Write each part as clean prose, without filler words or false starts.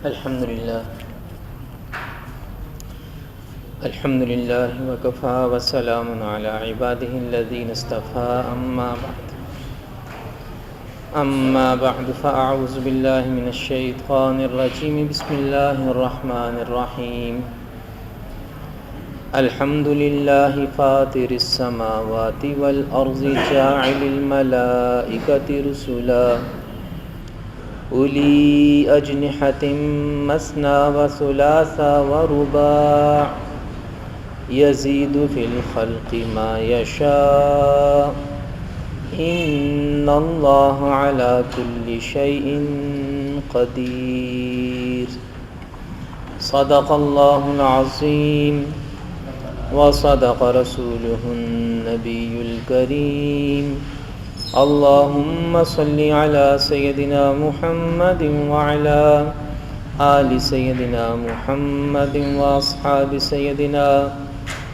الحمدللہ وکفا وسلام علی عبادہ الذین اصطفى اما بعد فاعوذ باللہ من الشیطان الرجیم بسم اللہ الرحمن الرحیم الحمدللہ فاطر السماوات والارض جاعل الملائکۃ رسلا اولی اجنحۃ مثنی وثلاث ورباع یزید فی الخلق ما یشاء ان اللہ علی کل شیء قدیر صدق اللہ العظیم وصدق رسولہ النبی الکریم اللہم صلی علی سیدنا محمد وعلی آل سیدنا محمد واصحاب سیدنا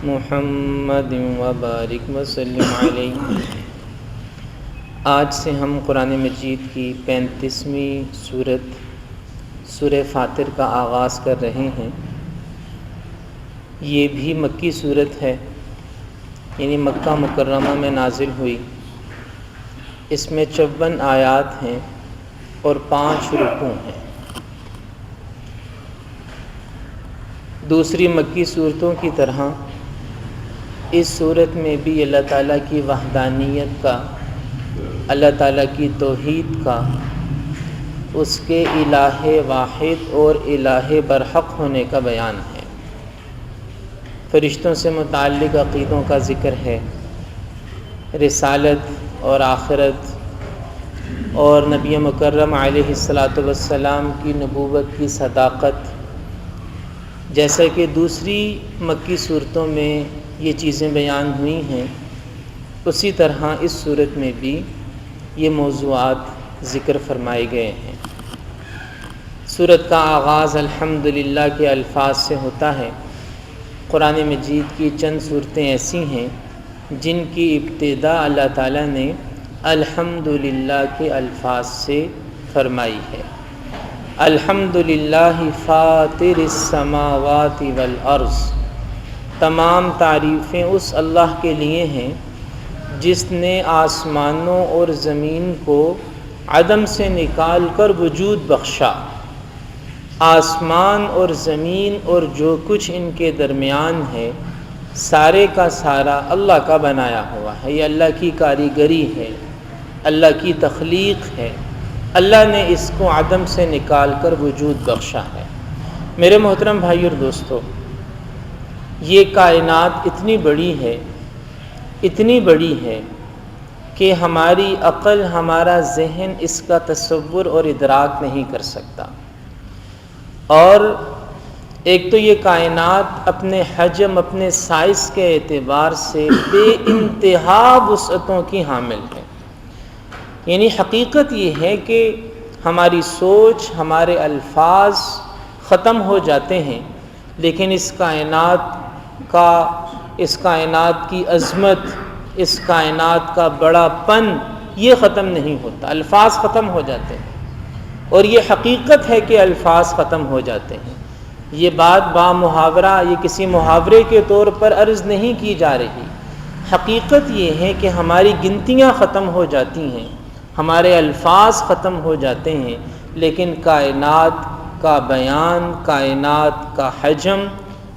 محمد وبارک وسلم علیہ۔ آج سے ہم قرآن مجید کی 35ویں سورہ فاطر کا آغاز کر رہے ہیں۔ یہ بھی مکی سورت ہے، یعنی مکہ مکرمہ میں نازل ہوئی۔ اس میں 54 آیات ہیں اور 5 رکوع ہیں۔ دوسری مکی صورتوں کی طرح اس صورت میں بھی اللہ تعالیٰ کی وحدانیت کا، اللہ تعالیٰ کی توحید کا، اس کے الہ واحد اور الہ برحق ہونے کا بیان ہے۔ فرشتوں سے متعلق عقیدوں کا ذکر ہے، رسالت اور آخرت اور نبی مکرم علیہ السلام کی نبوت کی صداقت، جیسا کہ دوسری مکی صورتوں میں یہ چیزیں بیان ہوئی ہیں، اسی طرح اس صورت میں بھی یہ موضوعات ذکر فرمائے گئے ہیں۔ سورت کا آغاز الحمدللہ کے الفاظ سے ہوتا ہے۔ قرآن مجید کی چند صورتیں ایسی ہیں جن کی ابتدا اللہ تعالیٰ نے الحمدللہ کے الفاظ سے فرمائی ہے۔ الحمدللہ فاطر السماوات والارض، تمام تعریفیں اس اللہ کے لیے ہیں جس نے آسمانوں اور زمین کو عدم سے نکال کر وجود بخشا۔ آسمان اور زمین اور جو کچھ ان کے درمیان ہے، سارے کا سارا اللہ کا بنایا ہوا ہے۔ یہ اللہ کی کاریگری ہے، اللہ کی تخلیق ہے۔ اللہ نے اس کو عدم سے نکال کر وجود بخشا ہے۔ میرے محترم بھائی اور دوستو، یہ کائنات اتنی بڑی ہے کہ ہماری عقل، ہمارا ذہن اس کا تصور اور ادراک نہیں کر سکتا۔ اور ایک تو یہ کائنات اپنے حجم، اپنے سائز کے اعتبار سے بے انتہا وسعتوں کی حامل ہے۔ یعنی حقیقت یہ ہے کہ ہماری سوچ، ہمارے الفاظ ختم ہو جاتے ہیں، لیکن اس کائنات کی عظمت، اس کائنات کا بڑا پن یہ ختم نہیں ہوتا۔ الفاظ ختم ہو جاتے ہیں، اور یہ حقیقت ہے کہ الفاظ ختم ہو جاتے ہیں۔ یہ بات محاورہ، یہ کسی محاورے کے طور پر عرض نہیں کی جا رہی۔ حقیقت یہ ہے کہ ہماری گنتیاں ختم ہو جاتی ہیں، ہمارے الفاظ ختم ہو جاتے ہیں، لیکن کائنات کا بیان، کائنات کا حجم،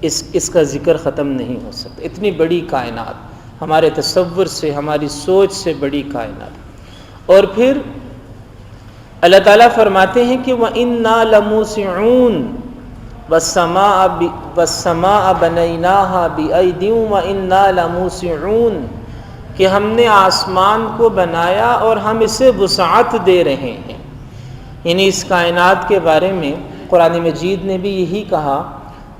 اس کا ذکر ختم نہیں ہو سکتا۔ اتنی بڑی کائنات، ہمارے تصور سے، ہماری سوچ سے بڑی کائنات۔ اور پھر اللہ تعالیٰ فرماتے ہیں کہ وَإِنَّا لَمُوسِعُونَ وَالسَّمَاءَ بَنَيْنَاهَا بِأَيْدٍ وَإِنَّا لَمُوسِعُونَ، کہ ہم نے آسمان کو بنایا اور ہم اسے وسعت دے رہے ہیں۔ یعنی اس کائنات کے بارے میں قرآن مجید نے بھی یہی کہا،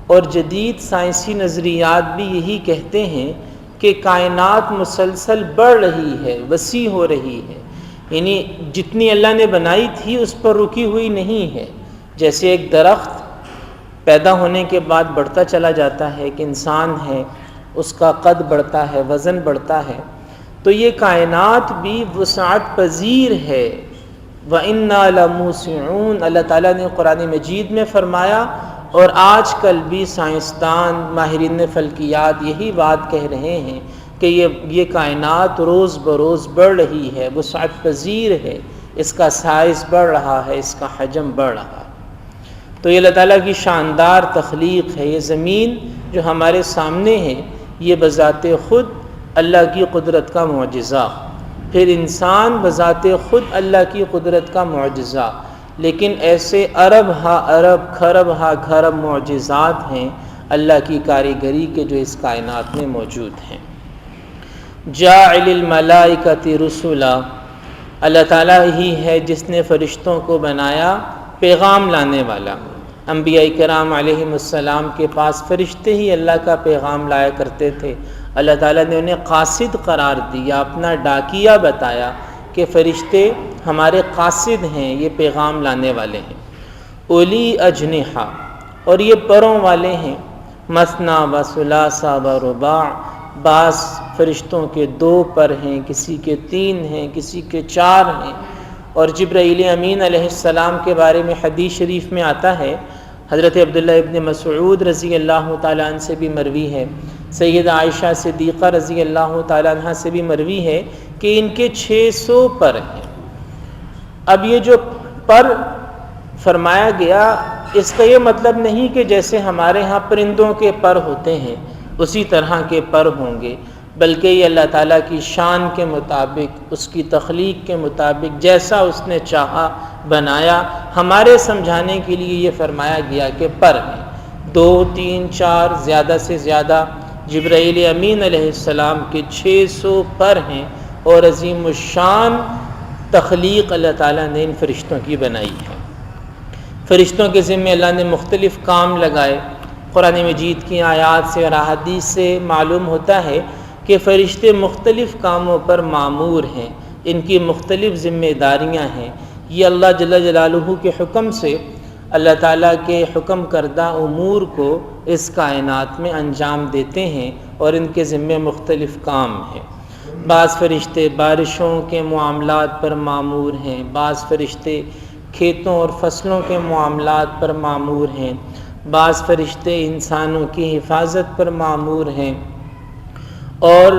اور جدید سائنسی نظریات بھی یہی کہتے ہیں کہ کائنات مسلسل بڑھ رہی ہے، وسیع ہو رہی ہے۔ یعنی جتنی اللہ نے بنائی تھی اس پر رکی ہوئی نہیں ہے۔ جیسے ایک درخت پیدا ہونے کے بعد بڑھتا چلا جاتا ہے، ایک انسان ہے، اس کا قد بڑھتا ہے، وزن بڑھتا ہے، تو یہ کائنات بھی وسعت پذیر ہے، وَإِنَّا لَمُوسِعُونَ، اللہ تعالیٰ نے قرآن مجید میں فرمایا، اور آج کل بھی سائنسدان ماہرین فلکیات یہی بات کہہ رہے ہیں کہ یہ کائنات روز بروز بڑھ رہی ہے، وسعت پذیر ہے، اس کا سائز بڑھ رہا ہے، اس کا حجم بڑھ رہا ہے۔ تو یہ اللہ تعالیٰ کی شاندار تخلیق ہے۔ یہ زمین جو ہمارے سامنے ہے، یہ بذات خود اللہ کی قدرت کا معجزہ، پھر انسان بذات خود اللہ کی قدرت کا معجزہ، لیکن ایسے ارب ہا ارب کھرب ہا کھرب معجزات ہیں اللہ کی کاریگری کے جو اس کائنات میں موجود ہیں۔ جاعل الملائکۃ رسلا، اللہ تعالیٰ ہی ہے جس نے فرشتوں کو بنایا پیغام لانے والا۔ انبیاء کرام علیہم السلام کے پاس فرشتے ہی اللہ کا پیغام لایا کرتے تھے۔ اللہ تعالیٰ نے انہیں قاصد قرار دیا، اپنا ڈاکیہ بتایا کہ فرشتے ہمارے قاصد ہیں، یہ پیغام لانے والے ہیں۔ اولی اجنحہ، اور یہ پروں والے ہیں، مثنا و ثلاثہ و رباع، بعض فرشتوں کے 2 پر ہیں، کسی کے 3 ہیں، کسی کے 4 ہیں۔ اور جبرائیل امین علیہ السلام کے بارے میں حدیث شریف میں آتا ہے، حضرت عبداللہ ابن مسعود رضی اللہ تعالیٰ عنہ سے بھی مروی ہے، سیدہ عائشہ صدیقہ رضی اللہ تعالیٰ عنہ سے بھی مروی ہے کہ ان کے 600 پر ہیں۔ اب یہ جو پر فرمایا گیا، اس کا یہ مطلب نہیں کہ جیسے ہمارے ہاں پرندوں کے پر ہوتے ہیں اسی طرح کے پر ہوں گے، بلکہ یہ اللہ تعالیٰ کی شان کے مطابق، اس کی تخلیق کے مطابق جیسا اس نے چاہا بنایا۔ ہمارے سمجھانے کے لیے یہ فرمایا گیا کہ پر ہیں، 2 3 4 زیادہ سے زیادہ۔ جبرائیل امین علیہ السلام کے 600 پر ہیں، اور عظیم الشان تخلیق اللہ تعالیٰ نے ان فرشتوں کی بنائی ہے۔ فرشتوں کے ذمہ اللہ نے مختلف کام لگائے۔ قرآن مجید کی آیات سے اور احادیث سے معلوم ہوتا ہے کہ فرشتے مختلف کاموں پر مامور ہیں، ان کی مختلف ذمہ داریاں ہیں۔ یہ اللہ جل جلالہ کے حکم سے اللہ تعالیٰ کے حکم کردہ امور کو اس کائنات میں انجام دیتے ہیں، اور ان کے ذمہ مختلف کام ہیں۔ بعض فرشتے بارشوں کے معاملات پر مامور ہیں، بعض فرشتے کھیتوں اور فصلوں کے معاملات پر مامور ہیں، بعض فرشتے انسانوں کی حفاظت پر مامور ہیں۔ اور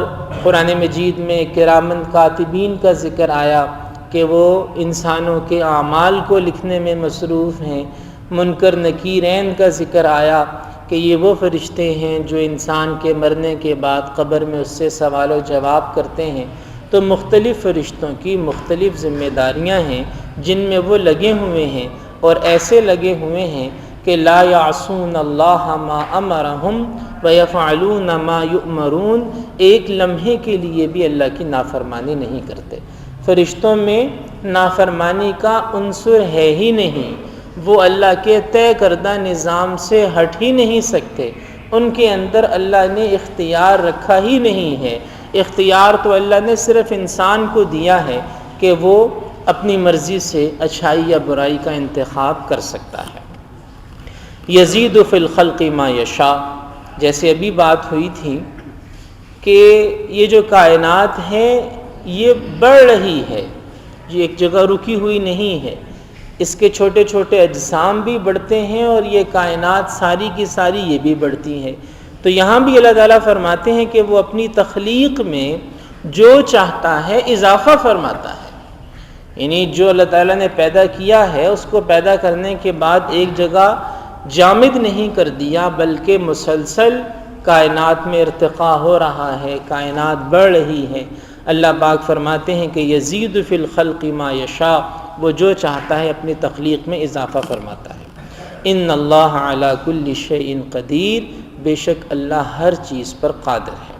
قرآن مجید میں کرامن کاتبین کا ذکر آیا کہ وہ انسانوں کے اعمال کو لکھنے میں مصروف ہیں۔ منکر نکیرین کا ذکر آیا کہ یہ وہ فرشتے ہیں جو انسان کے مرنے کے بعد قبر میں اس سے سوال و جواب کرتے ہیں۔ تو مختلف فرشتوں کی مختلف ذمہ داریاں ہیں جن میں وہ لگے ہوئے ہیں، اور ایسے لگے ہوئے ہیں کہ لا یعصون اللہ ما امرہم ویفعلون ما یؤمرون، ایک لمحے کے لیے بھی اللہ کی نافرمانی نہیں کرتے۔ فرشتوں میں نافرمانی کا عنصر ہے ہی نہیں، وہ اللہ کے طے کردہ نظام سے ہٹ ہی نہیں سکتے، ان کے اندر اللہ نے اختیار رکھا ہی نہیں ہے۔ اختیار تو اللہ نے صرف انسان کو دیا ہے کہ وہ اپنی مرضی سے اچھائی یا برائی کا انتخاب کر سکتا ہے۔ یزید فی الخلق ما یشاء، جیسے ابھی بات ہوئی تھی کہ یہ جو کائنات ہے یہ بڑھ رہی ہے، یہ ایک جگہ رکی ہوئی نہیں ہے، اس کے چھوٹے چھوٹے اجسام بھی بڑھتے ہیں، اور یہ کائنات ساری کی ساری یہ بھی بڑھتی ہیں۔ تو یہاں بھی اللہ تعالیٰ فرماتے ہیں کہ وہ اپنی تخلیق میں جو چاہتا ہے اضافہ فرماتا ہے، یعنی جو اللہ تعالیٰ نے پیدا کیا ہے اس کو پیدا کرنے کے بعد ایک جگہ جامد نہیں کر دیا، بلکہ مسلسل کائنات میں ارتقاء ہو رہا ہے، کائنات بڑھ رہی ہے۔ اللہ پاک فرماتے ہیں کہ یزید فی الخلق ما یشاء، وہ جو چاہتا ہے اپنی تخلیق میں اضافہ فرماتا ہے۔ ان اللہ علی کل شیء قدیر، بے شک اللہ ہر چیز پر قادر ہے۔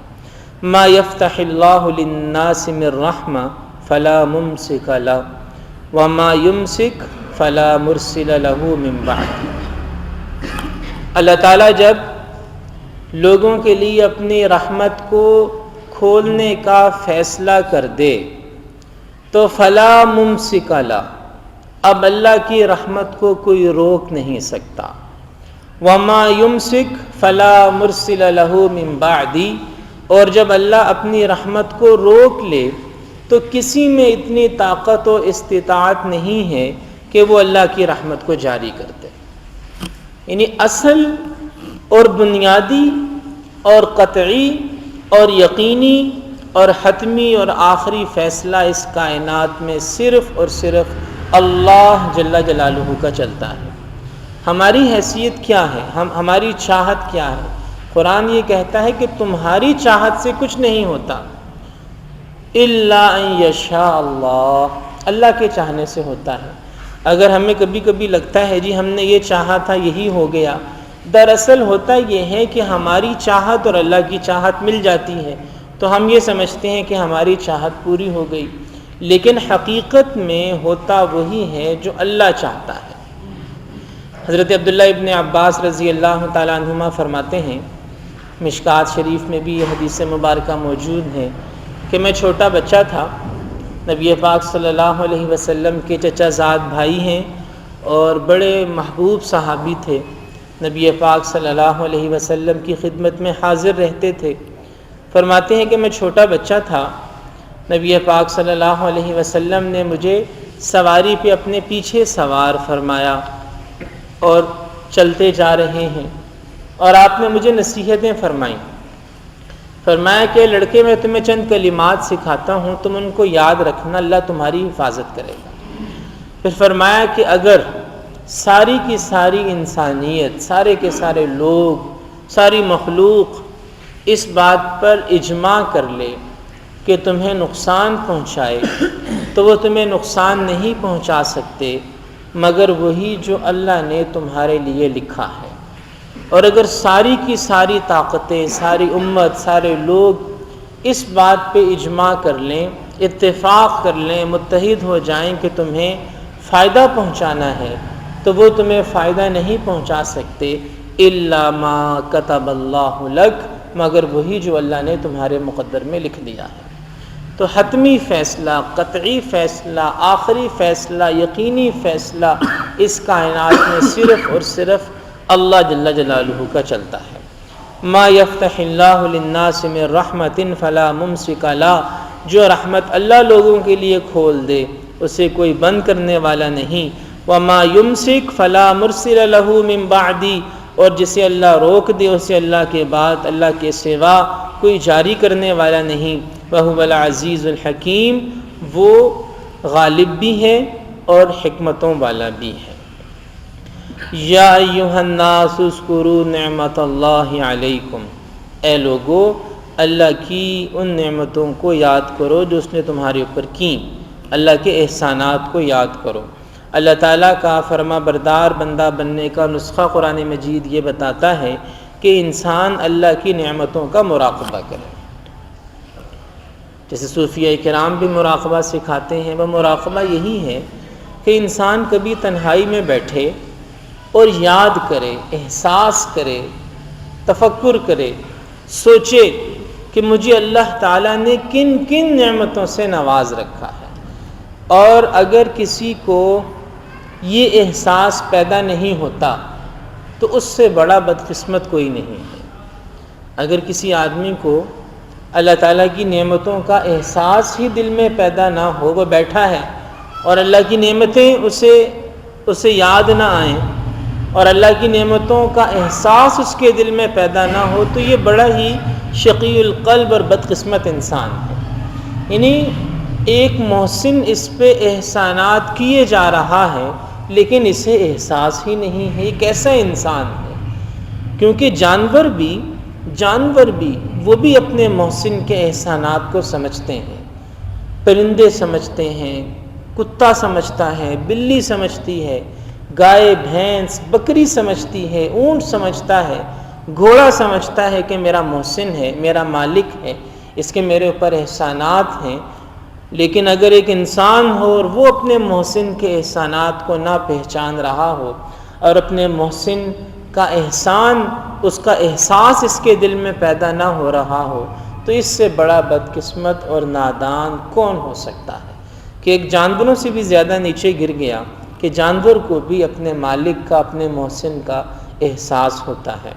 ما یفتح اللہ للناس من رحمہ فلا ممسک لہ وما یمسک فلا مرسل لہ من بعد۔ اللہ تعالیٰ جب لوگوں کے لیے اپنی رحمت کو کھولنے کا فیصلہ کر دے تو فلا ممسک لہ، اب اللہ کی رحمت کو کوئی روک نہیں سکتا۔ وما یمسک فلا مرسل لہ من بعدی، اور جب اللہ اپنی رحمت کو روک لے تو کسی میں اتنی طاقت و استطاعت نہیں ہے کہ وہ اللہ کی رحمت کو جاری کر دے۔ یعنی اصل اور بنیادی اور قطعی اور یقینی اور حتمی اور آخری فیصلہ اس کائنات میں صرف اور صرف اللہ جل جلالہ کا چلتا ہے۔ ہماری حیثیت کیا ہے، ہماری چاہت کیا ہے؟ قرآن یہ کہتا ہے کہ تمہاری چاہت سے کچھ نہیں ہوتا، الا ان یشاء اللہ، اللہ کے چاہنے سے ہوتا ہے۔ اگر ہمیں کبھی کبھی لگتا ہے جی ہم نے یہ چاہا تھا یہی ہو گیا، دراصل ہوتا یہ ہے کہ ہماری چاہت اور اللہ کی چاہت مل جاتی ہے تو ہم یہ سمجھتے ہیں کہ ہماری چاہت پوری ہو گئی، لیکن حقیقت میں ہوتا وہی ہے جو اللہ چاہتا ہے۔ حضرت عبداللہ ابن عباس رضی اللہ تعالیٰ عنہما فرماتے ہیں، مشکات شریف میں بھی یہ حدیث مبارکہ موجود ہے کہ میں چھوٹا بچہ تھا، نبی پاک صلی اللہ علیہ وسلم کے چچا زاد بھائی ہیں اور بڑے محبوب صحابی تھے، نبی پاک صلی اللہ علیہ وسلم کی خدمت میں حاضر رہتے تھے۔ فرماتے ہیں کہ میں چھوٹا بچہ تھا، نبی پاک صلی اللہ علیہ وسلم نے مجھے سواری پہ اپنے پیچھے سوار فرمایا اور چلتے جا رہے ہیں، اور آپ نے مجھے نصیحتیں فرمائیں۔ فرمایا کہ لڑکے میں تمہیں چند کلمات سکھاتا ہوں، تم ان کو یاد رکھنا، اللہ تمہاری حفاظت کرے گا۔ پھر فرمایا کہ اگر ساری کی ساری انسانیت، سارے کے سارے لوگ، ساری مخلوق اس بات پر اجماع کر لے کہ تمہیں نقصان پہنچائے تو وہ تمہیں نقصان نہیں پہنچا سکتے مگر وہی جو اللہ نے تمہارے لیے لکھا ہے۔ اور اگر ساری کی ساری طاقتیں، ساری امت، سارے لوگ اس بات پہ اجماع کر لیں، اتفاق کر لیں، متحد ہو جائیں کہ تمہیں فائدہ پہنچانا ہے تو وہ تمہیں فائدہ نہیں پہنچا سکتے الا ما کتب اللہ لک، مگر وہی جو اللہ نے تمہارے مقدر میں لکھ دیا ہے۔ تو حتمی فیصلہ، قطعی فیصلہ، آخری فیصلہ، یقینی فیصلہ اس کائنات میں صرف اور صرف اللہ جل جلالہ کا چلتا ہے۔ ما یفتح اللہ للناس من رحمت فلا ممسک لها، جو رحمت اللہ لوگوں کے لیے کھول دے اسے کوئی بند کرنے والا نہیں۔ وما یمسک فلا مرسل له من بعدی، اور جسے اللہ روک دے اسے اللہ کے بعد، اللہ کے سوا کوئی جاری کرنے والا نہیں۔ وَهُوَ الْعَزِيزُ الْحَكِيمُ، وہ غالب بھی ہے اور حکمتوں والا بھی ہے۔ یا ایھا الناس اذکروا نعمت اللہ علیکم، اے لوگو اللہ کی ان نعمتوں کو یاد کرو جو اس نے تمہارے اوپر کی، اللہ کے احسانات کو یاد کرو۔ اللہ تعالیٰ کا فرما بردار بندہ بننے کا نسخہ قرآن مجید یہ بتاتا ہے کہ انسان اللہ کی نعمتوں کا مراقبہ کرے۔ جیسے صوفیہ کرام بھی مراقبہ سکھاتے ہیں، وہ مراقبہ یہی ہے کہ انسان کبھی تنہائی میں بیٹھے اور یاد کرے، احساس کرے، تفکر کرے، سوچے کہ مجھے اللہ تعالیٰ نے کن کن نعمتوں سے نواز رکھا ہے، اور اگر کسی کو یہ احساس پیدا نہیں ہوتا تو اس سے بڑا بدقسمت کوئی نہیں ہے۔ اگر کسی آدمی کو اللہ تعالیٰ کی نعمتوں کا احساس ہی دل میں پیدا نہ ہو، وہ بیٹھا ہے اور اللہ کی نعمتیں اسے یاد نہ آئیں اور اللہ کی نعمتوں کا احساس اس کے دل میں پیدا نہ ہو، تو یہ بڑا ہی شقی القلب اور بدقسمت انسان ہے۔ یعنی ایک محسن اس پہ احسانات کیے جا رہا ہے لیکن اسے احساس ہی نہیں ہے، یہ کیسا انسان ہے؟ کیونکہ جانور بھی وہ بھی اپنے محسن کے احسانات کو سمجھتے ہیں۔ پرندے سمجھتے ہیں، کتا سمجھتا ہے، بلی سمجھتی ہے، گائے، بھینس، بکری سمجھتی ہے، اونٹ سمجھتا ہے، گھوڑا سمجھتا ہے کہ میرا محسن ہے، میرا مالک ہے، اس کے میرے اوپر احسانات ہیں۔ لیکن اگر ایک انسان ہو اور وہ اپنے محسن کے احسانات کو نہ پہچان رہا ہو اور اپنے محسن کا احسان، اس کا احساس اس کے دل میں پیدا نہ ہو رہا ہو، تو اس سے بڑا بدقسمت اور نادان کون ہو سکتا ہے کہ ایک جانوروں سے بھی زیادہ نیچے گر گیا کہ جانور کو بھی اپنے مالک کا، اپنے محسن کا احساس ہوتا ہے۔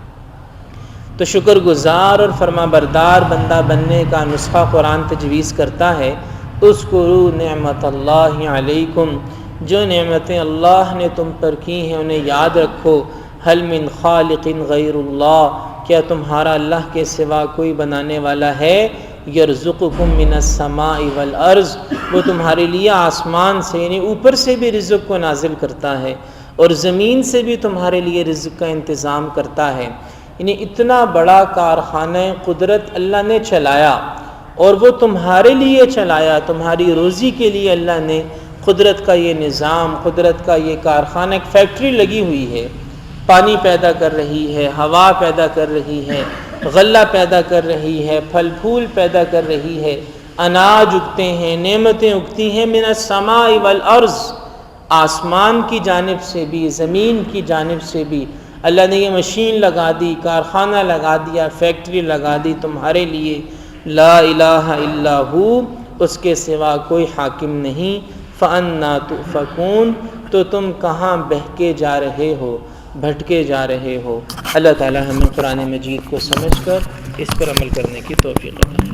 تو شکر گزار اور فرما بردار بندہ بننے کا نسخہ قرآن تجویز کرتا ہے اذکروا نعمت اللہ علیکم، جو نعمتیں اللہ نے تم پر کی ہیں انہیں یاد رکھو. هل من خالق غیر اللہ، کیا تمہارا اللہ کے سوا کوئی بنانے والا ہے؟ یرزقکم من السماء والارض، وہ تمہارے لیے آسمان سے یعنی اوپر سے بھی رزق کو نازل کرتا ہے اور زمین سے بھی تمہارے لیے رزق کا انتظام کرتا ہے. یعنی اتنا بڑا کارخانہ قدرت اللہ نے چلایا اور وہ تمہارے لیے چلایا، تمہاری روزی کے لیے اللہ نے قدرت کا یہ نظام، قدرت کا یہ کارخانہ، ایک فیکٹری لگی ہوئی ہے، پانی پیدا کر رہی ہے، ہوا پیدا کر رہی ہے، غلہ پیدا کر رہی ہے، پھل پھول پیدا کر رہی ہے، اناج اگتے ہیں، نعمتیں اگتی ہیں. من السماء والارض، آسمان کی جانب سے بھی زمین کی جانب سے بھی اللہ نے یہ مشین لگا دی، کارخانہ لگا دیا، فیکٹری لگا دی تمہارے لیے. لا الہ الا ہو، اس کے سوا کوئی حاکم نہیں. فَأَنَّا تُؤْفَكُونَ، تو تم کہاں بہکے جا رہے ہو، بھٹکے جا رہے ہو. اللہ تعالی ہمیں قرآن مجید کو سمجھ کر اس پر عمل کرنے کی توفیق عطا فرمائے.